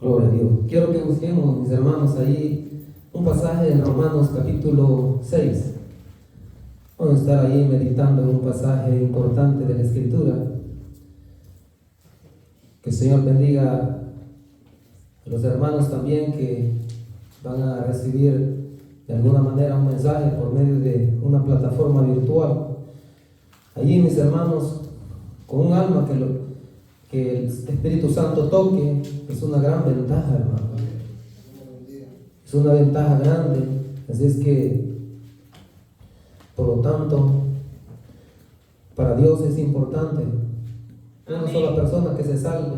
Gloria a Dios. Quiero que busquemos, mis hermanos, ahí un pasaje en Romanos capítulo 6. Vamos a estar ahí meditando en un pasaje importante de la Escritura. Que el Señor bendiga a los hermanos también que van a recibir de alguna manera un mensaje por medio de una plataforma virtual. Allí, mis hermanos, con un alma que el Espíritu Santo toque, es una gran ventaja, hermano. Es una ventaja grande. Así es que, por lo tanto, para Dios es importante. Una sola persona que se salve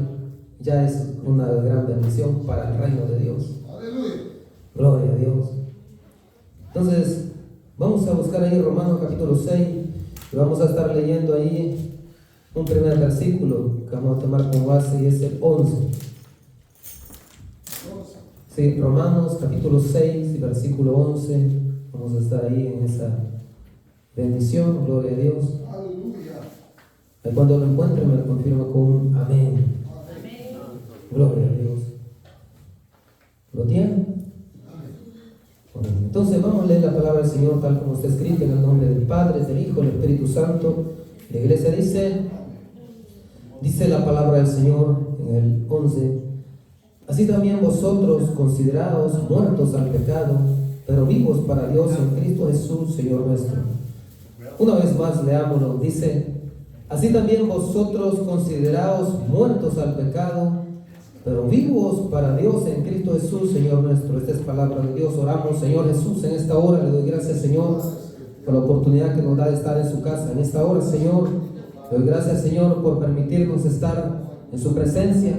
ya es una gran bendición para el reino de Dios. Aleluya. Gloria a Dios. Entonces, vamos a buscar ahí Romanos capítulo 6 y vamos a estar leyendo ahí un primer versículo que vamos a tomar como base y es el 11. Sí, Romanos capítulo 6 y versículo 11. Vamos a estar ahí en esa bendición. Gloria a Dios. Aleluya. Y cuando lo encuentre me lo confirma con un amén. Amén. Gloria a Dios. ¿Lo tienen? Entonces vamos a leer la palabra del Señor tal como está escrita en el nombre del Padre, del Hijo y del Espíritu Santo. La iglesia dice la palabra del Señor en el 11: así también vosotros consideraos muertos al pecado, pero vivos para Dios en Cristo Jesús, Señor nuestro. Una vez más leámoslo, dice: así también vosotros consideraos muertos al pecado, pero vivos para Dios en Cristo Jesús, Señor nuestro. Esta es palabra de Dios. Oramos, Señor Jesús, en esta hora le doy gracias, Señor, por la oportunidad que nos da de estar en su casa. En esta hora, Señor, le doy gracias, Señor, por permitirnos estar en su presencia.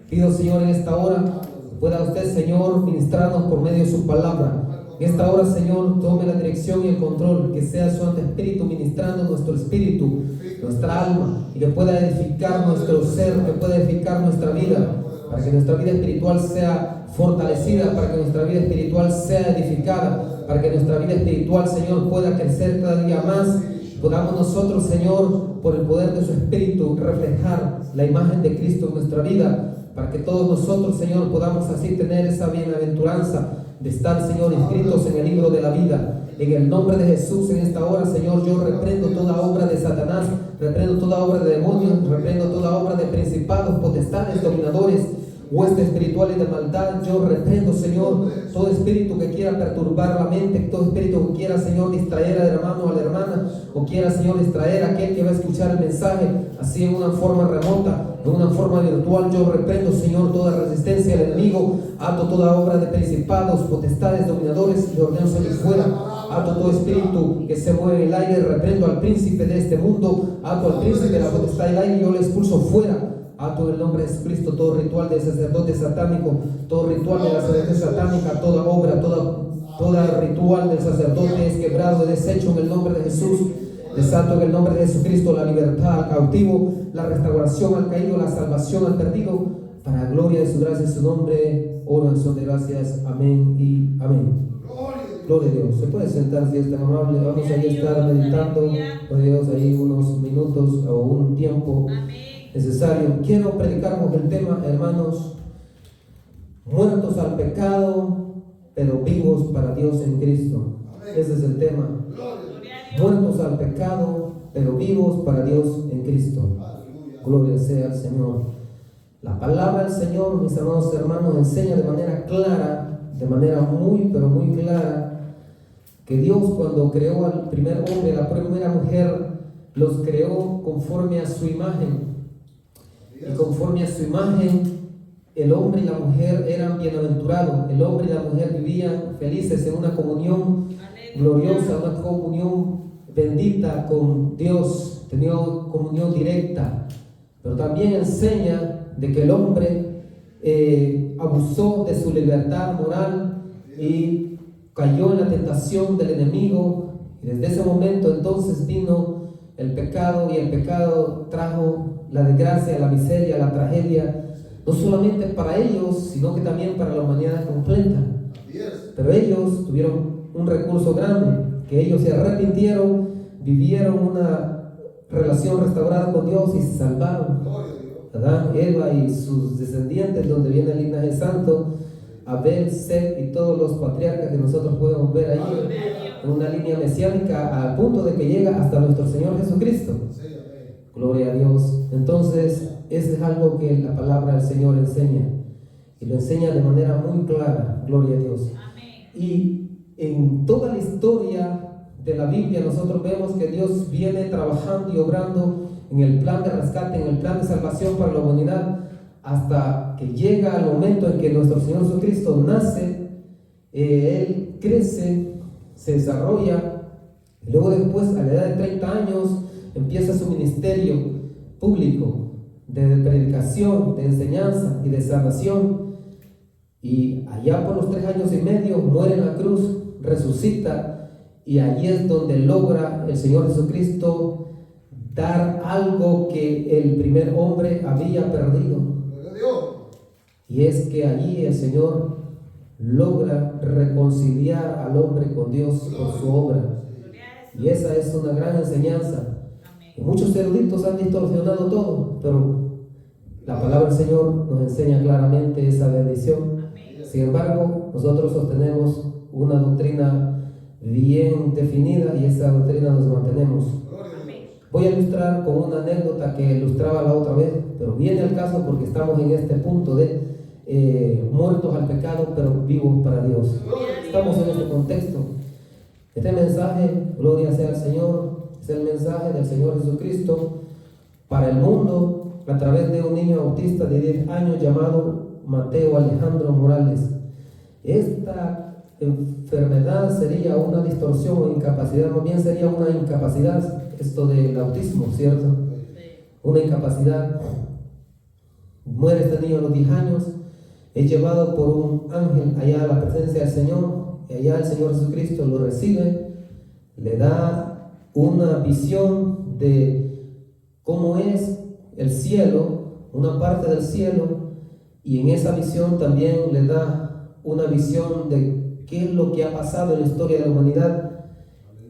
Pido, Señor, en esta hora, pueda usted, Señor, ministrarnos por medio de su palabra. En esta hora, Señor, tome la dirección y el control, que sea su Santo Espíritu ministrando nuestro espíritu, nuestra alma, y que pueda edificar nuestro ser, que pueda edificar nuestra vida, para que nuestra vida espiritual sea fortalecida, para que nuestra vida espiritual sea edificada, para que nuestra vida espiritual, Señor, pueda crecer cada día más. Podamos nosotros, Señor, por el poder de su Espíritu, reflejar la imagen de Cristo en nuestra vida, para que todos nosotros, Señor, podamos así tener esa bienaventuranza de estar, Señor, inscritos en el libro de la vida. En el nombre de Jesús, en esta hora, Señor, yo reprendo toda obra de Satanás, reprendo toda obra de demonios, reprendo toda obra de principados, potestades, dominadores, huestes espirituales de maldad. Yo reprendo, Señor, todo espíritu que quiera perturbar la mente, todo espíritu que quiera, Señor, distraer al hermano o a la hermana, o quiera, Señor, distraer a aquel que va a escuchar el mensaje, así en una forma remota, en una forma virtual. Yo reprendo, Señor, toda resistencia al enemigo, ato toda obra de principados, potestades, dominadores, y ordeno salir fuera. Ato todo espíritu que se mueve en el aire, reprendo al príncipe de este mundo, ato al príncipe de la potestad del aire, y yo le expulso fuera. Ato en el nombre de Jesucristo todo ritual del sacerdote satánico, todo ritual de la sacerdote satánica, toda obra, toda ritual del sacerdote es quebrado, deshecho en el nombre de Jesús. Desato en el nombre de Jesucristo la libertad al cautivo, la restauración al caído, la salvación al perdido, para gloria de su gracia y su nombre. Oro en son de gracias. Amén y amén. Gloria a Dios. Se puede sentar si es tan amable. Vamos a estar meditando, por Dios, ahí unos minutos o un tiempo necesario. Quiero predicarnos el tema, hermanos: muertos al pecado, pero vivos para Dios en Cristo. Ese es el tema. Muertos al pecado, pero vivos para Dios en Cristo. Gloria sea al Señor. La palabra del Señor, mis amados hermanos, enseña de manera clara, de manera muy, pero muy clara, que Dios, cuando creó al primer hombre, la primera mujer, los creó conforme a su imagen. Y conforme a su imagen, el hombre y la mujer eran bienaventurados. El hombre y la mujer vivían felices en una comunión gloriosa, una comunión bendita con Dios, tenía comunión directa. Pero también enseña de que el hombre abusó de su libertad moral y cayó en la tentación del enemigo. Y desde ese momento entonces vino el pecado, y el pecado trajo la desgracia, la miseria, la tragedia, no solamente para ellos, sino que también para la humanidad completa. Pero ellos tuvieron un recurso grande, que ellos se arrepintieron, vivieron una relación restaurada con Dios y se salvaron. Adán, Eva y sus descendientes, donde viene el linaje santo, Abel, Set y todos los patriarcas que nosotros podemos ver ahí, en una línea mesiánica al punto de que llega hasta nuestro Señor Jesucristo. Gloria a Dios. Entonces, eso es algo que la palabra del Señor enseña, y lo enseña de manera muy clara. Gloria a Dios. Y en toda la historia de la Biblia nosotros vemos que Dios viene trabajando y obrando en el plan de rescate, en el plan de salvación para la humanidad, hasta que llega el momento en que nuestro Señor Jesucristo nace, Él crece, se desarrolla, y luego después, a la edad de 30 años, empieza su ministerio público de predicación, de enseñanza y de salvación. Y allá por los 3 años y medio muere en la cruz, resucita, y allí es donde logra el Señor Jesucristo dar algo que el primer hombre había perdido. Y es que allí el Señor logra reconciliar al hombre con Dios por su obra. Y esa es una gran enseñanza. Y muchos eruditos han distorsionado todo, pero la palabra del Señor nos enseña claramente esa bendición. Sin embargo, nosotros sostenemos una doctrina bien definida, y esa doctrina nos mantenemos. Voy a ilustrar con una anécdota que ilustraba la otra vez, pero viene al caso porque estamos en este punto de muertos al pecado, pero vivos para Dios. Estamos en este contexto. Este mensaje, gloria sea al Señor, es el mensaje del Señor Jesucristo para el mundo a través de un niño autista de 10 años llamado Mateo Alejandro Morales. Esta enfermedad sería una distorsión o incapacidad, más bien sería una incapacidad, esto del autismo, ¿cierto? Una incapacidad. Muere este niño a los 10 años, es llevado por un ángel allá a la presencia del Señor, y allá el Señor Jesucristo lo recibe, le da una visión de cómo es el cielo, una parte del cielo, y en esa visión también le da una visión de qué es lo que ha pasado en la historia de la humanidad,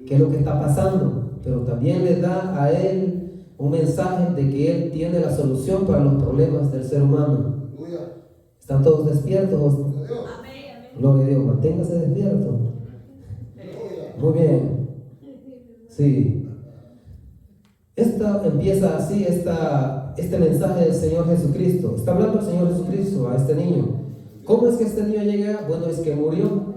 qué es lo que está pasando, pero también le da a él un mensaje de que él tiene la solución para los problemas del ser humano. ¿Están todos despiertos? Gloria a Dios, manténgase despierto. Muy bien. Sí. Esta empieza así, este mensaje del Señor Jesucristo. Está hablando el Señor Jesucristo a este niño. ¿Cómo es que este niño llega? Bueno, es que murió.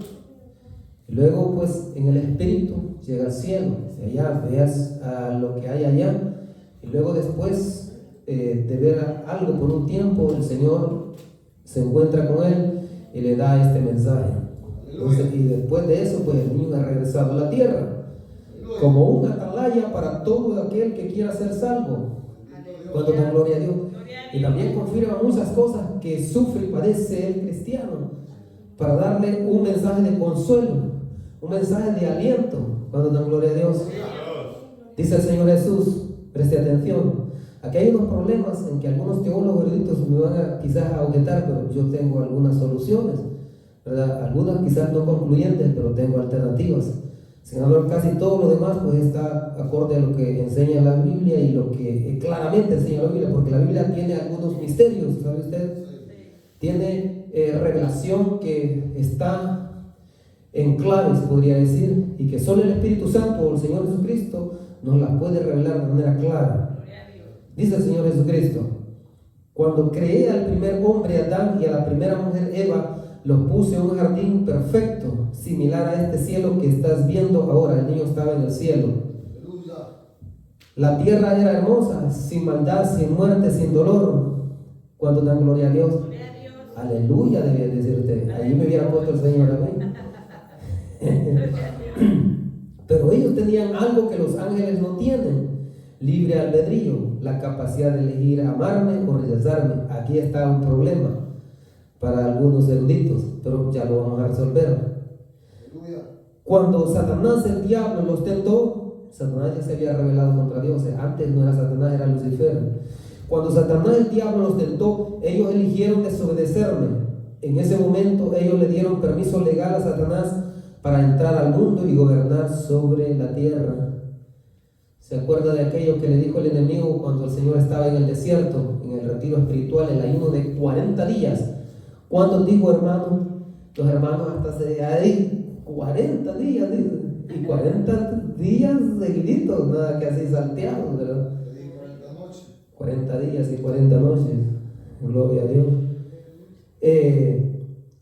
Y luego, pues, en el espíritu llega al cielo. Y allá veas lo que hay allá. Y luego después de ver algo por un tiempo, el Señor se encuentra con él y le da este mensaje. Entonces, y después de eso, pues el niño ha regresado a la tierra como un atalaya para todo aquel que quiera ser salvo. Cuando da gloria a Dios. Y también confirma muchas cosas que sufre y padece el cristiano, para darle un mensaje de consuelo, un mensaje de aliento. Cuando da gloria a Dios. Dice el Señor Jesús, preste atención. Aquí hay unos problemas en que algunos teólogos eruditos me van quizás a objetar, pero yo tengo algunas soluciones, ¿verdad? Algunas quizás no concluyentes, pero tengo alternativas. Sin hablar, casi todo lo demás pues está acorde a lo que enseña la Biblia y lo que claramente enseña la Biblia, porque la Biblia tiene algunos misterios, ¿sabe usted? Tiene revelación que está en claves, podría decir, y que solo el Espíritu Santo o el Señor Jesucristo nos las puede revelar de manera clara. Dice el Señor Jesucristo: cuando creé al primer hombre Adán y a la primera mujer Eva, los puse en un jardín perfecto, similar a este cielo que estás viendo ahora. El niño estaba en el cielo. La tierra era hermosa, sin maldad, sin muerte, sin dolor. Cuando dan gloria a Dios. Aleluya, debía decirte. Allí me hubiera puesto el Señor a mí. Pero ellos tenían algo que los ángeles no tienen: libre albedrío, la capacidad de elegir amarme o rechazarme. Aquí está un problema para algunos eruditos, pero ya lo vamos a resolver. Cuando Satanás, el diablo, los tentó, Satanás ya se había rebelado contra Dios. Antes no era Satanás, era Lucifer. Cuando Satanás, el diablo, los tentó, ellos eligieron desobedecerme. En ese momento ellos le dieron permiso legal a Satanás para entrar al mundo y gobernar sobre la tierra. ¿Se acuerda de aquello que le dijo el enemigo cuando el Señor estaba en el desierto, en el retiro espiritual, el ayuno de 40 días. ¿Cuántos dijo, hermano? Los hermanos hasta se ahí 40 días, dicen, y 40 días seguiditos, nada que así salteados, ¿verdad? 40 días y 40 noches, gloria a Dios.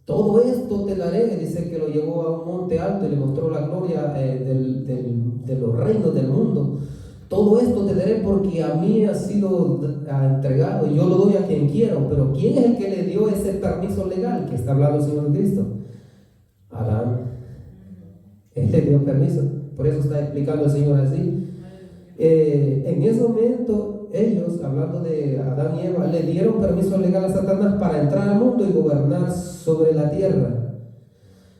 Todo esto te daré, dice que lo llevó a un monte alto y le mostró la gloria de los reinos del mundo. Todo esto te daré porque a mí ha sido entregado y yo lo doy a quien quiero. Pero ¿quién es el que le dio ese permiso legal que está hablando el Señor Cristo? Adán. Él le dio permiso. Por eso está explicando el Señor así. En ese momento ellos, hablando de Adán y Eva, le dieron permiso legal a Satanás para entrar al mundo y gobernar sobre la tierra.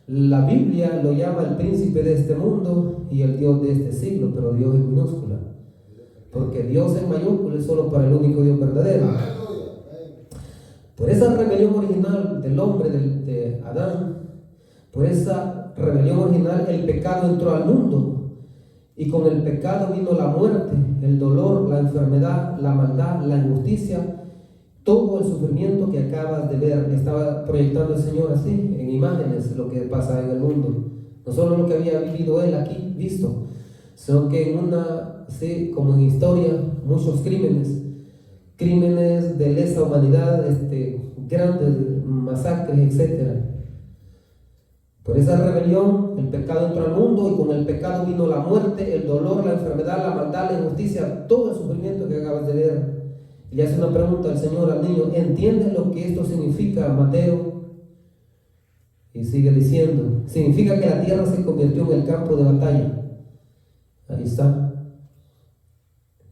La Biblia lo llama el príncipe de este mundo y el Dios de este siglo, pero Dios es minúscula, porque Dios en mayúscula es solo para el único Dios verdadero. Por esa rebelión original del hombre, de Adán, por esa rebelión original el pecado entró al mundo. Y con el pecado vino la muerte, el dolor, la enfermedad, la maldad, la injusticia, todo el sufrimiento que acabas de ver. Estaba proyectando el Señor así, en imágenes, lo que pasa en el mundo. No solo lo que había vivido él aquí, visto, sino que en sí, como en historia, muchos crímenes de lesa humanidad, grandes masacres, etc. Por esa rebelión, el pecado entró al mundo y con el pecado vino la muerte, el dolor, la enfermedad, la maldad, la injusticia, todo el sufrimiento que acabas de ver. Y le hace una pregunta al Señor al niño: ¿entiendes lo que esto significa, Mateo? Y sigue diciendo: significa que la tierra se convirtió en el campo de batalla. Ahí está.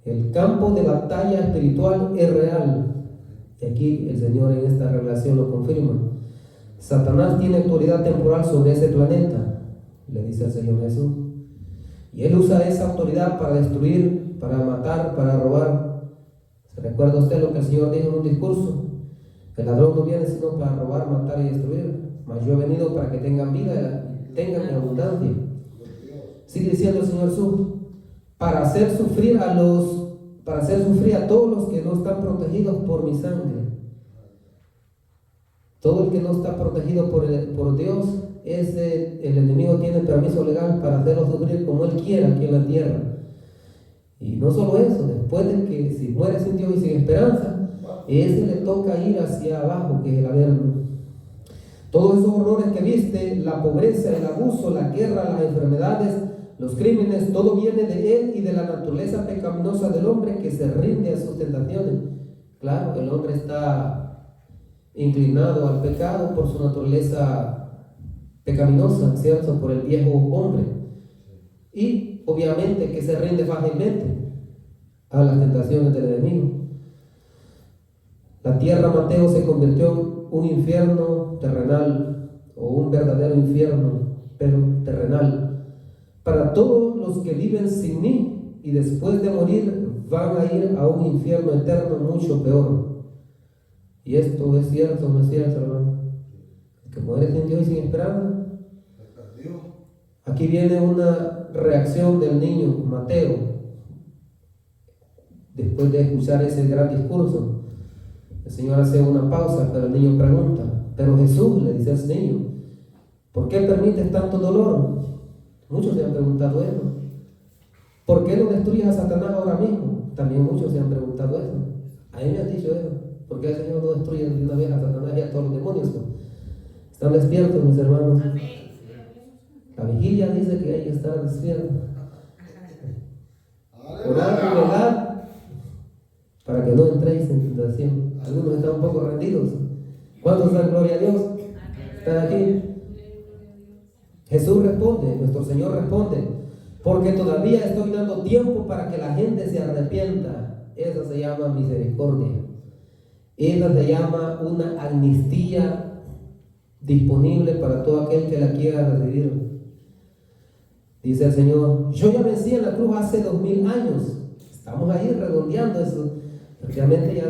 El campo de batalla espiritual es real. Y aquí el Señor en esta revelación lo confirma. Satanás tiene autoridad temporal sobre ese planeta, le dice el Señor Jesús. Y él usa esa autoridad para destruir, para matar, para robar. ¿Se recuerda usted lo que el Señor dijo en un discurso? El ladrón no viene sino para robar, matar y destruir, mas yo he venido para que tengan vida y tengan en abundancia. Sigue diciendo el Señor Jesús: para hacer sufrir a todos los que no están protegidos por mi sangre. Todo el que no está protegido por Dios, el enemigo tiene permiso legal para hacerlo sufrir como él quiera aquí en la tierra. Y no solo eso, después de que si muere sin Dios y sin esperanza, ese le toca ir hacia abajo, que es el averno. Todos esos horrores que viste, la pobreza, el abuso, la guerra, las enfermedades, los crímenes, todo viene de él y de la naturaleza pecaminosa del hombre que se rinde a sus tentaciones. Claro, el hombre está inclinado al pecado por su naturaleza pecaminosa, ¿cierto? Por el viejo hombre. Y obviamente que se rinde fácilmente a las tentaciones del enemigo. La tierra, Mateo, se convirtió en un infierno terrenal, o un verdadero infierno, pero terrenal, para todos los que viven sin mí y después de morir van a ir a un infierno eterno mucho peor. Y esto es cierto o no es cierto, hermano. El que muere sin Dios y sin esperanza. Aquí viene una reacción del niño Mateo después de escuchar ese gran discurso. El Señor hace una pausa, pero el niño pregunta: pero Jesús, le dice al niño, ¿por qué permites tanto dolor? Muchos se han preguntado eso. ¿Por qué no destruyes a Satanás ahora mismo? También muchos se han preguntado eso. A mí me han dicho eso. ¿Por qué el Señor no destruye de una vez a Satanás y a todos los demonios? ¿Están despiertos, mis hermanos? La vigilia dice que hay que estar despiertos. Orar y velar para que no entréis en tentación. Algunos están un poco rendidos. ¿Cuántos dan gloria a Dios? ¿Están aquí? Jesús responde, nuestro Señor responde: porque todavía estoy dando tiempo para que la gente se arrepienta. Eso se llama misericordia. Esa se llama una amnistía disponible para todo aquel que la quiera recibir. Dice el Señor: yo ya vencí en la cruz hace 2000 años. Estamos ahí redondeando eso. Realmente ya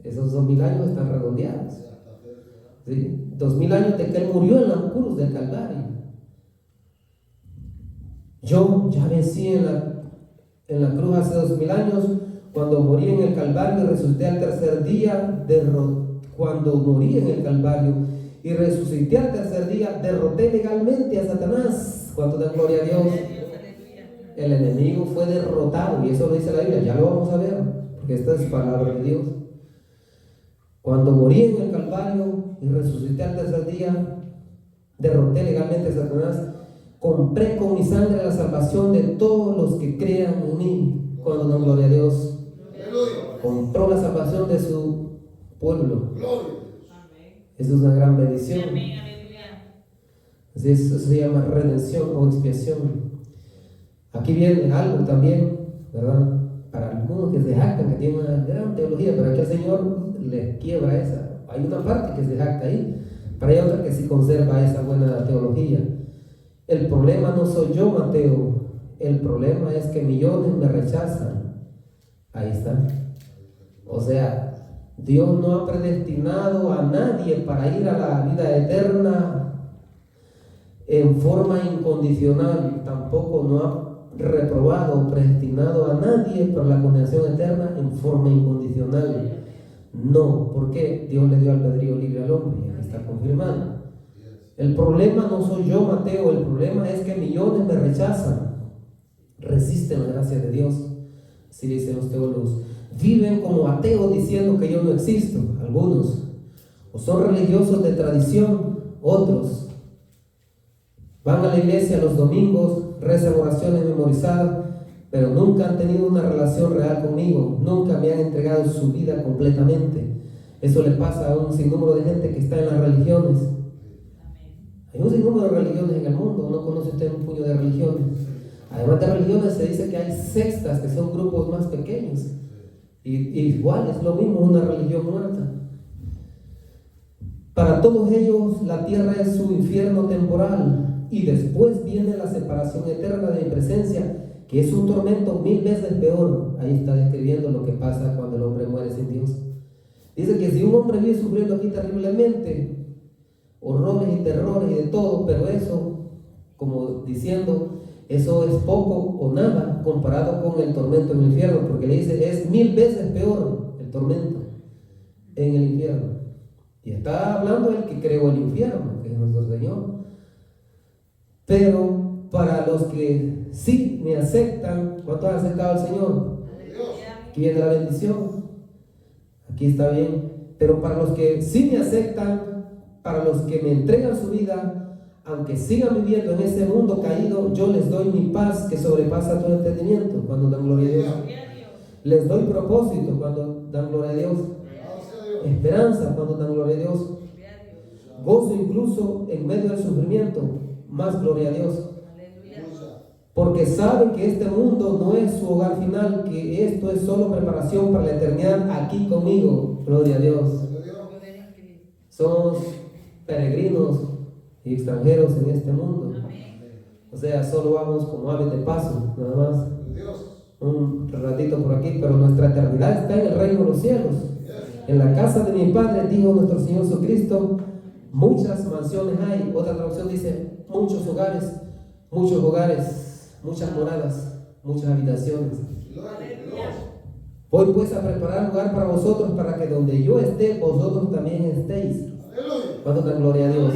esos 2000 años están redondeados. ¿Sí? 2000 años de que Él murió en la cruz del Calvario. Yo ya vencí en la cruz hace 2000 años, cuando morí en el Calvario y resucité al tercer día, cuando morí en el Calvario y resucité al tercer día, derroté legalmente a Satanás. ¿Cuánto da gloria a Dios? El enemigo fue derrotado, y eso lo dice la Biblia, ya lo vamos a ver, porque esta es palabra de Dios. Cuando morí en el Calvario y resucité al tercer día, derroté legalmente a Satanás, compré con mi sangre la salvación de todos los que crean en mí. Cuando dan gloria a Dios, compró la salvación de su pueblo. Eso es una gran bendición. Eso se llama redención o expiación. Aquí viene algo también, ¿verdad? Para algunos que se jactan, que tienen una gran teología, pero aquí el Señor les quiebra esa. Hay una parte que se jacta ahí, pero hay otra que sí conserva esa buena teología. El problema no soy yo, Mateo. El problema es que millones me rechazan. Ahí está. O sea, Dios no ha predestinado a nadie para ir a la vida eterna en forma incondicional. Tampoco no ha reprobado o predestinado a nadie para la condenación eterna en forma incondicional. No, porque Dios le dio albedrío libre al hombre, y está confirmado. El problema no soy yo, Mateo, el problema es que millones me rechazan, resisten la gracia de Dios. Así dicen los teólogos. Viven como ateos diciendo que yo no existo, algunos. O son religiosos de tradición, otros. Van a la iglesia los domingos, rezan oraciones memorizadas, pero nunca han tenido una relación real conmigo, nunca me han entregado su vida completamente. Eso le pasa a un sinnúmero de gente que está en las religiones. Hay un sinnúmero de religiones en el mundo, ¿no conoce usted un puño de religiones? Además de religiones se dice que hay sectas, que son grupos más pequeños. Y igual es lo mismo una religión muerta. Para todos ellos la tierra es su infierno temporal, y después viene la separación eterna de mi presencia, que es un tormento 1000 veces peor. Ahí está describiendo lo que pasa cuando el hombre muere sin Dios. Dice que si un hombre vive sufriendo aquí terriblemente, horrores y terrores y de todo, pero eso, como diciendo, eso es poco o nada comparado con el tormento en el infierno, porque le dice, es 1000 veces peor el tormento en el infierno. Y está hablando el que creó el infierno, que es nuestro Señor. Pero para los que sí me aceptan, ¿cuántos han aceptado al Señor? Aquí viene la bendición. Aquí está bien. Pero para los que sí me aceptan, para los que me entregan su vida, aunque sigan viviendo en ese mundo caído, yo les doy mi paz que sobrepasa todo entendimiento cuando dan gloria a Dios. Les doy propósito cuando dan gloria a Dios. Esperanza cuando dan gloria a Dios. Gozo incluso en medio del sufrimiento. Más gloria a Dios. Porque saben que este mundo no es su hogar final, que esto es solo preparación para la eternidad aquí conmigo. Gloria a Dios. Somos peregrinos y extranjeros en este mundo. O sea, solo vamos como aves de paso, nada más. Un ratito por aquí, pero nuestra eternidad está en el reino de los cielos. En la casa de mi Padre, dijo nuestro Señor Jesucristo, muchas mansiones hay. Otra traducción dice, muchos hogares, muchas moradas, muchas habitaciones. Voy pues a preparar lugar para vosotros, para que donde yo esté, vosotros también estéis. ¿Cuánto dan gloria a Dios?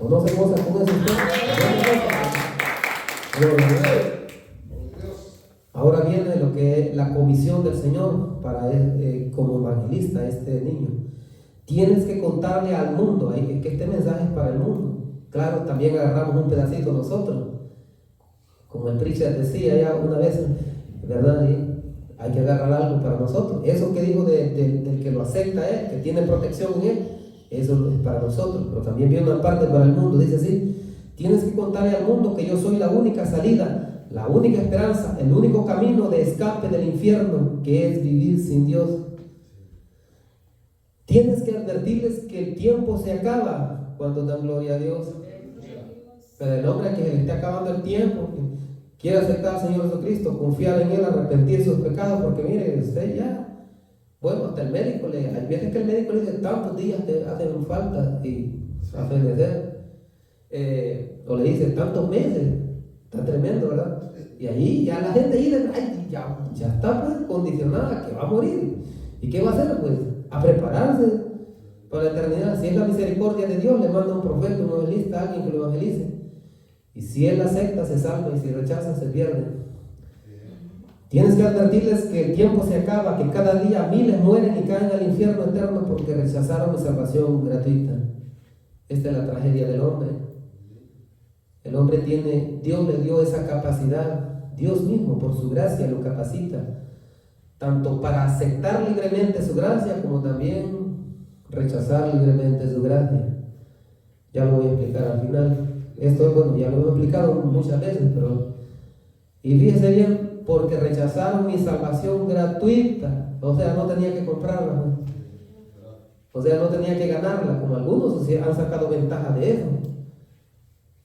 ¿O no se goza con eso? Ahora viene lo que es la comisión del Señor para él, como evangelista, este niño. Tienes que contarle al mundo, que este mensaje es para el mundo. Claro, también agarramos un pedacito nosotros. Como el preacher decía ya una vez, ¿verdad? Hay que agarrar algo para nosotros. Eso que dijo del que lo acepta él, que tiene protección en él, eso es para nosotros. Pero también viene una parte para el mundo. Dice así, tienes que contarle al mundo que yo soy la única salida, la única esperanza, el único camino de escape del infierno, que es vivir sin Dios. Tienes que advertirles que el tiempo se acaba cuando dan gloria a Dios. Pero el hombre que se le está acabando el tiempo, quiere aceptar al Señor Jesucristo, confiar en Él, arrepentir sus pecados, porque mire, usted ya, bueno, hasta el médico hay veces que el médico le dice, tantos días te hacen falta y a fenecer, o le dice, tantos meses, está tremendo, ¿verdad? Y ahí ya la gente ahí, ay, ya está pues condicionada que va a morir. ¿Y qué va a hacer? Pues a prepararse para la eternidad. Si es la misericordia de Dios, le manda un profeta, un evangelista, alguien que lo evangelice. Y si él acepta, se salva, y si rechaza, se pierde. Tienes que advertirles que el tiempo se acaba, que cada día miles mueren y caen al infierno eterno porque rechazaron mi salvación gratuita. Esta es la tragedia del hombre. El hombre Dios le dio esa capacidad, Dios mismo por su gracia lo capacita, tanto para aceptar libremente su gracia como también rechazar libremente su gracia. Ya lo voy a explicar al final. Esto, bueno, ya lo he explicado muchas veces, pero... Y fíjese bien, porque rechazaron mi salvación gratuita, o sea, no tenía que comprarla, ¿no? O sea, no tenía que ganarla, como algunos han sacado ventaja de eso.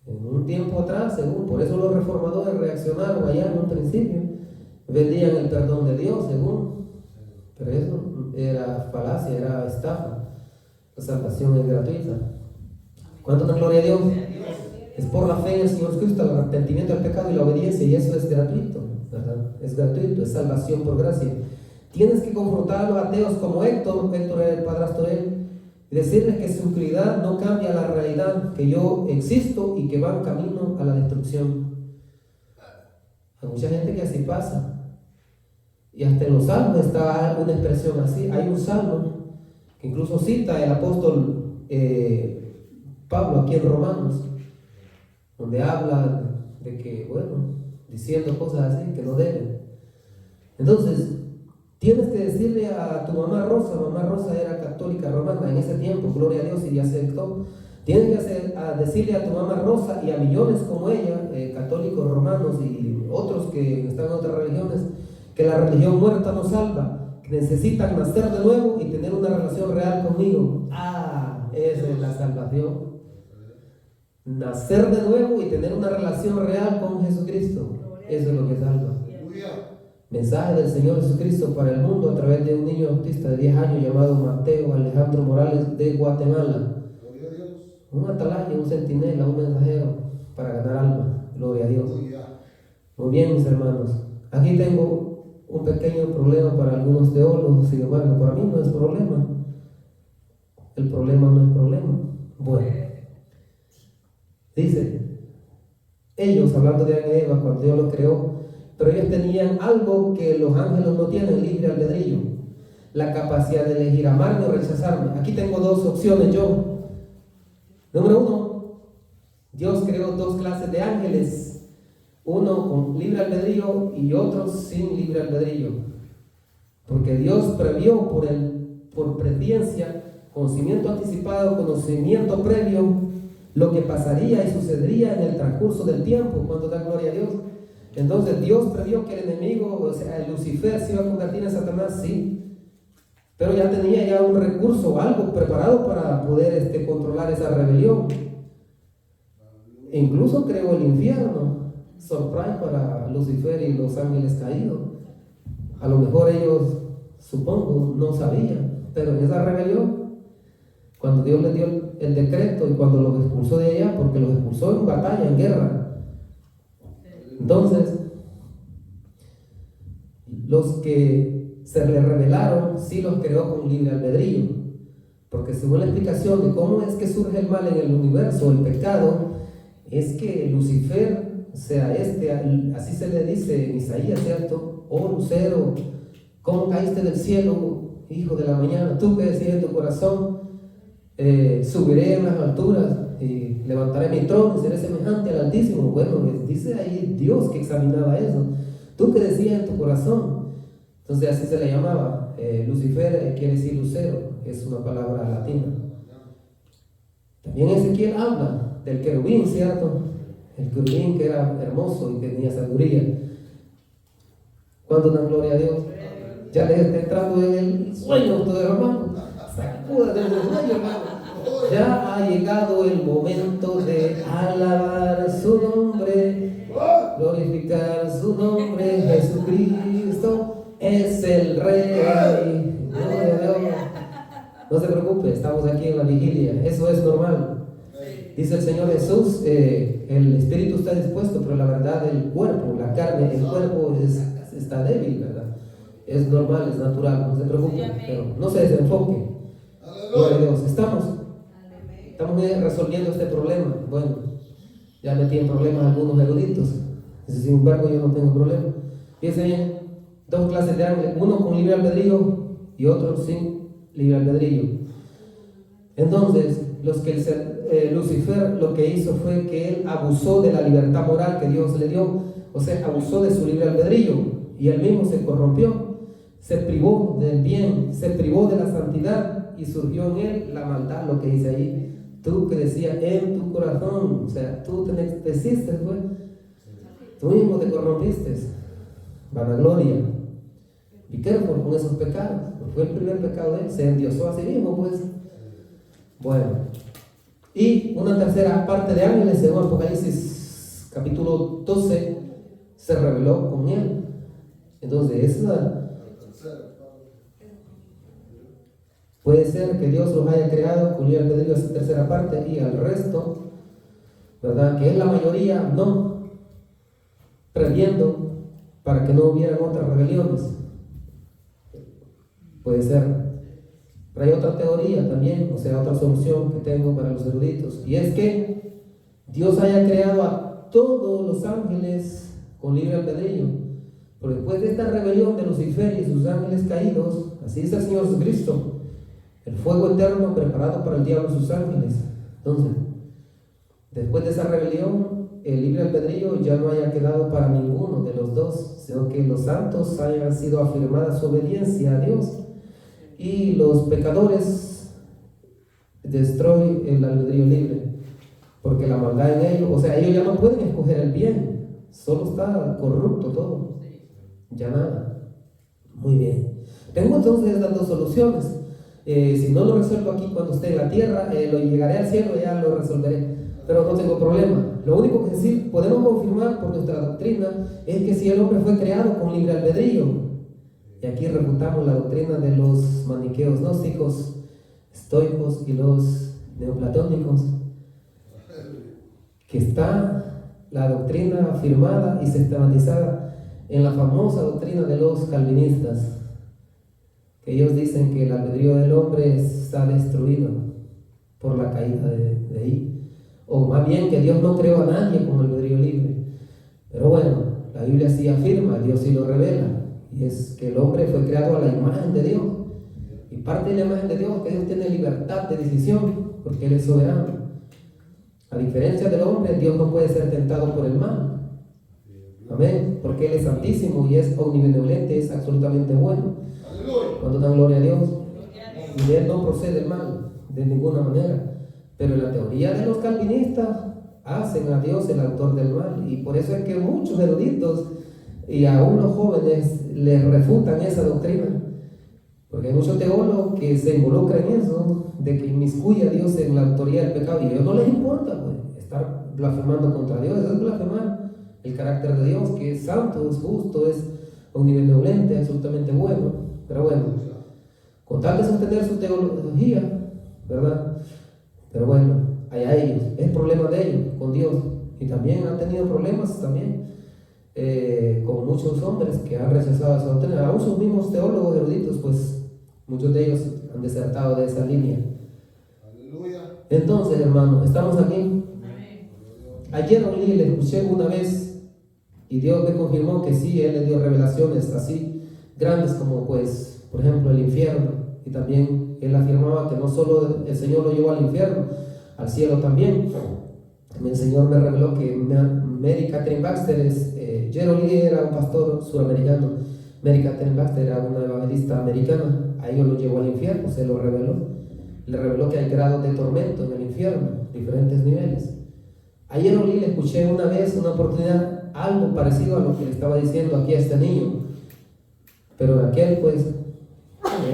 En un tiempo atrás, según, por eso los reformadores reaccionaron allá en un principio, vendían el perdón de Dios, según, pero eso era falacia, era estafa. La salvación es gratuita. ¿Cuánto da gloria a Dios? Es por la fe en el Señor Cristo, el arrepentimiento del pecado y la obediencia, y eso es gratuito, ¿verdad? Es gratuito, es salvación por gracia. Tienes que confrontar a los ateos como Héctor era el padrastro de él, y decirles que su incredulidad no cambia la realidad, que yo existo y que van camino a la destrucción. Hay mucha gente que así pasa, y hasta en los salmos está una expresión así. Hay un salmo que incluso cita el apóstol Pablo aquí en Romanos, donde habla de que, bueno, diciendo cosas así que no deben. Entonces, tienes que decirle a tu mamá Rosa era católica romana en ese tiempo, gloria a Dios, y ya se aceptó. Tienes que decirle a tu mamá Rosa y a millones como ella, católicos romanos y otros que están en otras religiones, que la religión muerta no salva, que necesitan nacer de nuevo y tener una relación real conmigo. Esa es la salvación. Nacer de nuevo y tener una relación real con Jesucristo. Eso es lo que salva. Mensaje del Señor Jesucristo para el mundo a través de un niño autista de 10 años llamado Mateo Alejandro Morales de Guatemala. Un atalaya, un centinela, un mensajero para ganar alma. Gloria a Dios. Muy bien, mis hermanos. Aquí tengo un pequeño problema para algunos teólogos, sin embargo, para mí no es problema. El problema no es problema. Bueno, dice, ellos, hablando de Adán y Eva, cuando Dios los creó, pero ellos tenían algo que los ángeles no tienen, libre albedrío, la capacidad de elegir amarme o rechazarme. Aquí tengo dos opciones yo. Número uno, Dios creó dos clases de ángeles, uno con libre albedrío y otros sin libre albedrío, porque Dios previó por presciencia, conocimiento anticipado, conocimiento previo, lo que pasaría y sucedería en el transcurso del tiempo. Cuando da gloria a Dios. Entonces Dios previó que el enemigo, o sea, el Lucifer, se iba a convertir en Satanás, sí, pero ya tenía ya un recurso, algo preparado para poder controlar esa rebelión. E incluso creó el infierno, surprise para Lucifer y los ángeles caídos. A lo mejor ellos, supongo, no sabían, pero en esa rebelión, cuando Dios les dio el decreto y cuando los expulsó de allá, porque los expulsó en batalla, en guerra. Entonces, los que se les rebelaron, sí los creó con libre albedrío, porque según la explicación de cómo es que surge el mal en el universo, el pecado, es que Lucifer, o sea, así se le dice en Isaías, ¿cierto? Oh lucero, ¿cómo caíste del cielo, hijo de la mañana? Tú que decías en tu corazón, subiré en las alturas y levantaré mi trono y seré semejante al Altísimo. Bueno, dice ahí Dios que examinaba eso. Tú que decías en tu corazón. Entonces así se le llamaba. Lucifer quiere decir lucero, es una palabra latina. También Ezequiel habla del querubín, ¿cierto? El querubín que era hermoso y que tenía sabiduría. ¿Cuánto dan gloria a Dios? Ya les está entrando en el sueño a ustedes, hermano. Sacúdate del sueño, hermano. Ya ha llegado el momento de alabar su nombre, glorificar su nombre. Jesucristo es el Rey. Gloria a Dios. No se preocupe, estamos aquí en la vigilia. Eso es normal. Dice el Señor Jesús, el espíritu está dispuesto, pero la verdad el cuerpo, la carne, el cuerpo está débil, ¿verdad? Es normal, es natural, no se preocupen, pero no se desenfoque. Gloria a Dios. Estamos resolviendo este problema. Bueno, ya metí en problemas algunos eruditos, sin embargo yo no tengo problema. Fíjense bien, dos clases de ángeles, uno con libre albedrío y otro sin libre albedrío. Entonces, Lucifer lo que hizo fue que él abusó de la libertad moral que Dios le dio, o sea, abusó de su libre albedrío y él mismo se corrompió, se privó del bien, se privó de la santidad y surgió en él la maldad, lo que dice ahí. Tú que decías en tu corazón, o sea, tú te hiciste, pues, tú mismo te corrompiste. Vanagloria. Be careful con esos pecados. Fue el primer pecado de él, se endiosó a sí mismo, pues. Bueno, y una tercera parte de ángeles, según Apocalipsis capítulo 12, se rebeló con él. Entonces, puede ser que Dios los haya creado con libre albedrío esa tercera parte y al resto, ¿verdad? Que es la mayoría, no, previendo para que no hubieran otras rebeliones. Puede ser. Pero hay otra teoría también, o sea, otra solución que tengo para los eruditos, y es que Dios haya creado a todos los ángeles con libre albedrío, pero después de esta rebelión de Lucifer y sus ángeles caídos, así dice el Señor Jesucristo, el fuego eterno preparado para el diablo y sus ángeles. Entonces, después de esa rebelión, el libre albedrío ya no haya quedado para ninguno de los dos, sino que los santos hayan sido afirmada su obediencia a Dios. Y los pecadores destruyen el albedrío libre, porque la maldad en ellos, o sea, ellos ya no pueden escoger el bien, solo está corrupto todo, ya nada. Muy bien. Tengo entonces estas dos soluciones. Si no lo resuelvo aquí cuando esté en la tierra, lo llegaré al cielo y ya lo resolveré, pero no tengo problema. Lo único que sí podemos confirmar por nuestra doctrina es que si el hombre fue creado con libre albedrío, y aquí refutamos la doctrina de los maniqueos gnósticos, estoicos y los neoplatónicos, que está la doctrina afirmada y sistematizada en la famosa doctrina de los calvinistas, que ellos dicen que el albedrío del hombre está destruido por la caída de ahí, o más bien que Dios no creó a nadie con albedrío libre. Pero bueno, la Biblia sí afirma, Dios sí lo revela, y es que el hombre fue creado a la imagen de Dios, y parte de la imagen de Dios es que Dios tiene libertad de decisión, porque Él es soberano. A diferencia del hombre, Dios no puede ser tentado por el mal, amén, porque Él es santísimo y es omnibenevolente, es absolutamente bueno. Cuando dan gloria a Dios, y de Él no procede el mal de ninguna manera. Pero en la teoría de los calvinistas hacen a Dios el autor del mal, y por eso es que muchos eruditos y aún los jóvenes les refutan esa doctrina, porque hay muchos teólogos que se involucran en eso, de que inmiscuye a Dios en la autoría del pecado, y a ellos no les importa, pues, estar blasfemando contra Dios. Eso es blasfemar el carácter de Dios, que es santo, es justo, es omnibenevolente, absolutamente bueno. Pero bueno, con tal de sostener su teología, ¿verdad? Pero bueno, allá ellos, es problema de ellos con Dios, y también han tenido problemas también con muchos hombres que han rechazado esa doctrina. Aún sus mismos teólogos eruditos, pues muchos de ellos han desertado de esa línea. Aleluya. Entonces, hermano, estamos aquí. Ayer oí, le escuché una vez, y Dios me confirmó que sí, Él le dio revelaciones así grandes como, pues, por ejemplo, el infierno, y también Él afirmaba que no solo el Señor lo llevó al infierno, al cielo también. El Señor me reveló que Mary Catherine Baxter Gerald Lee era un pastor suramericano, Mary Catherine Baxter era una evangelista americana. A ellos lo llevó al infierno, se lo reveló. Le reveló que hay grados de tormento en el infierno, diferentes niveles. A Gerald Lee le escuché una vez, una oportunidad, algo parecido a lo que le estaba diciendo aquí a este niño, pero aquel, pues,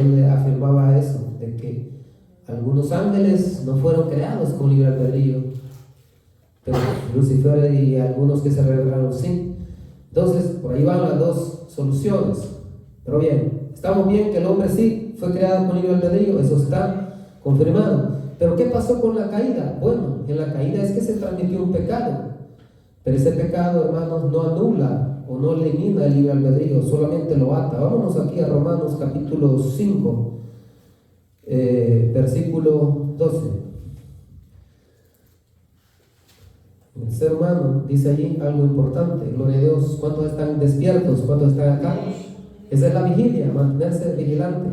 él afirmaba eso, de que algunos ángeles no fueron creados con libre albedrío, pero Lucifer y algunos que se revelaron sí. Entonces, por ahí van las dos soluciones. Pero bien, estamos bien que el hombre sí fue creado con libre albedrío, eso está confirmado. Pero ¿qué pasó con la caída? Bueno, en la caída es que se transmitió un pecado. Pero ese pecado, hermanos, no anula o no elimina el libre albedrío, solamente lo ata. Vámonos aquí a Romanos capítulo 5, versículo 12. El ser humano dice allí algo importante. Gloria a Dios. ¿Cuántos están despiertos? ¿Cuántos están acá? Esa es la vigilia, mantenerse vigilante.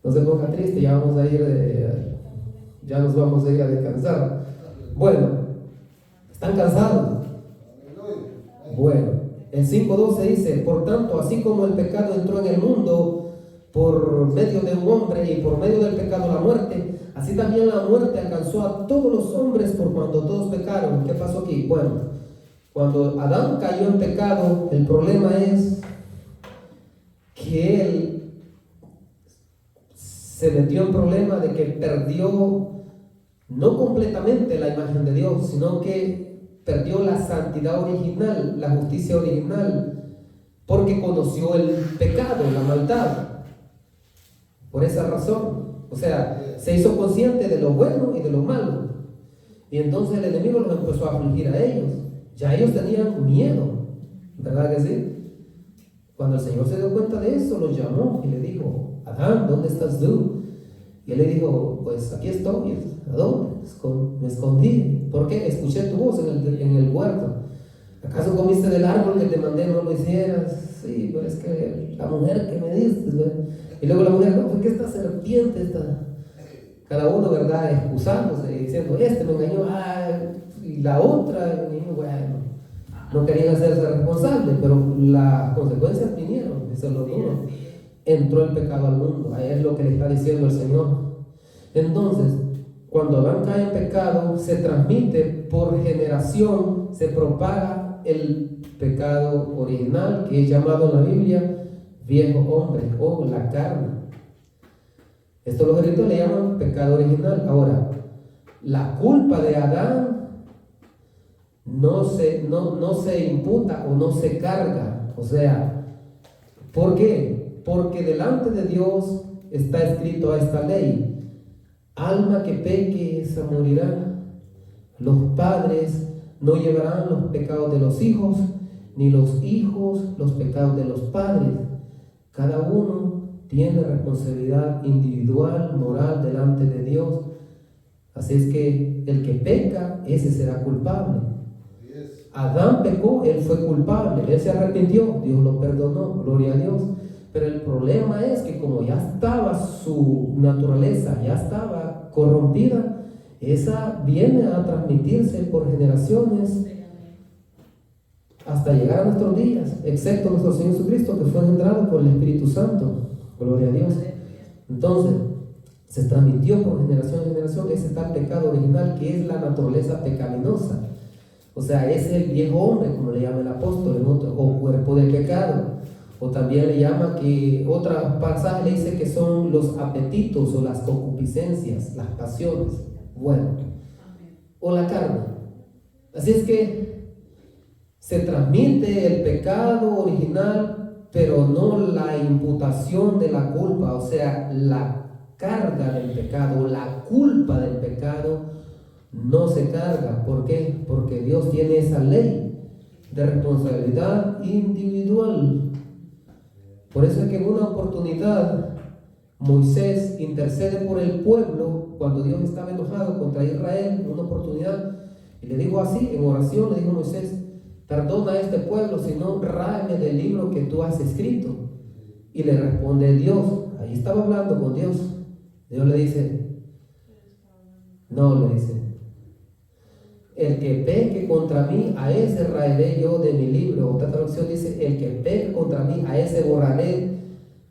No se ponga triste, ya vamos a ir, ya nos vamos a ir a descansar. Bueno, ¿están cansados? Bueno, el 5:12 dice: por tanto, así como el pecado entró en el mundo por medio de un hombre y por medio del pecado la muerte, así también la muerte alcanzó a todos los hombres por cuando todos pecaron. ¿Qué pasó aquí? Bueno, cuando Adán cayó en pecado, el problema es que él se metió en problema de que perdió no completamente la imagen de Dios, sino que perdió la santidad original, la justicia original, porque conoció el pecado, la maldad. Por esa razón, o sea, se hizo consciente de lo bueno y de lo malo. Y entonces el enemigo los empezó a afligir a ellos. Ya ellos tenían miedo, ¿verdad que sí? Cuando el Señor se dio cuenta de eso, los llamó y le dijo: Adán, ¿dónde estás tú? Y él le dijo: pues aquí estoy. ¿A dónde? Me escondí. ¿Por qué? Escuché tu voz en el huerto. ¿Acaso comiste del árbol que te mandé no lo hicieras? Sí, pero es que la mujer que me diste, ¿verdad? Y luego la mujer: no, fue que esta serpiente está. Cada uno, ¿verdad?, excusándose y diciendo: este me engañó, y la otra, y bueno, no querían hacerse responsables, pero las consecuencias vinieron. Eso es lo duro. Entró el pecado al mundo. Ahí es lo que le está diciendo el Señor. Entonces, cuando Adán cae en pecado, se transmite por generación, se propaga el pecado original, que es llamado en la Biblia viejo hombre o la carne. Esto los griegos le llaman pecado original. Ahora, la culpa de Adán no se imputa o no se carga. O sea, ¿por qué? Porque delante de Dios está escrito esta ley: alma que peque, esa morirá. Los padres no llevarán los pecados de los hijos, ni los hijos los pecados de los padres. Cada uno tiene responsabilidad individual, moral, delante de Dios. Así es que el que peca, ese será culpable. Adán pecó, él fue culpable, él se arrepintió, Dios lo perdonó, gloria a Dios. Pero el problema es que como ya estaba su naturaleza, ya estaba corrompida, esa viene a transmitirse por generaciones hasta llegar a nuestros días, excepto nuestro Señor Jesucristo, que fue engendrado por el Espíritu Santo, gloria a Dios. Entonces, se transmitió por generación en generación ese tal pecado original, que es la naturaleza pecaminosa. O sea, es el viejo hombre, como le llama el apóstol, o cuerpo de pecado. O también le llama, que otra pasaje le dice que son los apetitos o las concupiscencias, las pasiones, bueno, o la carne. Así es que se transmite el pecado original, pero no la imputación de la culpa, o sea, la carga del pecado, la culpa del pecado no se carga. ¿Por qué? Porque Dios tiene esa ley de responsabilidad individual. Por eso es que en una oportunidad Moisés intercede por el pueblo cuando Dios estaba enojado contra Israel, en una oportunidad, y le dijo así, en oración le dijo Moisés: perdona a este pueblo, si no, ráeme del libro que tú has escrito. Y le responde Dios, ahí estaba hablando con Dios. Dios le dice, no, le dice: el que peque contra mí, a ese raeré yo de mi libro. Otra traducción dice: el que peque contra mí, a ese borraré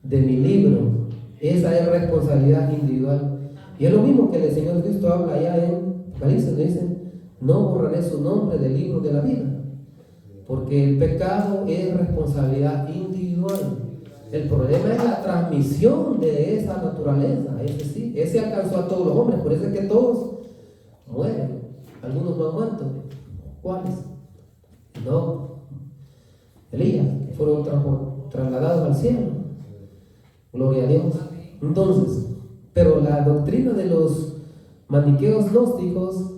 de mi libro. Esa es responsabilidad individual. Y es lo mismo que el Señor Cristo habla allá en Apocalipsis, dice: no borraré su nombre del libro de la vida. Porque el pecado es responsabilidad individual. El problema es la transmisión de esa naturaleza. Ese sí, ese alcanzó a todos los hombres. Por eso es que todos mueren. Algunos no han muerto. ¿Cuáles? No. Elías, que fueron trasladados al cielo. Gloria a Dios. Entonces, pero la doctrina de los maniqueos gnósticos,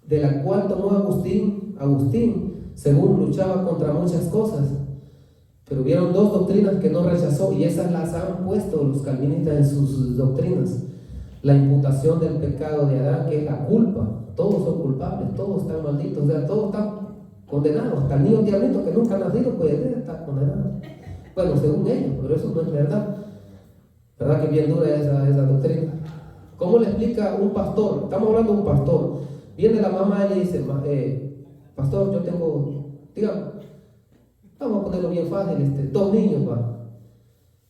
de la cual tomó Agustín, según luchaba contra muchas cosas. Pero hubieron dos doctrinas que no rechazó, y esas las han puesto los calvinistas en sus doctrinas. La imputación del pecado de Adán, que es la culpa. Todos son culpables, todos están malditos, o sea, todos están condenados. Hasta el niño tiernito que nunca ha nacido puede estar condenado. Bueno, según ellos, pero eso no es verdad. ¿Verdad que bien dura esa doctrina? ¿Cómo le explica un pastor? Estamos hablando de un pastor. Viene la mamá y le dice, pastor, yo tengo, digamos, vamos a ponerlo bien fácil, 2 niños, va.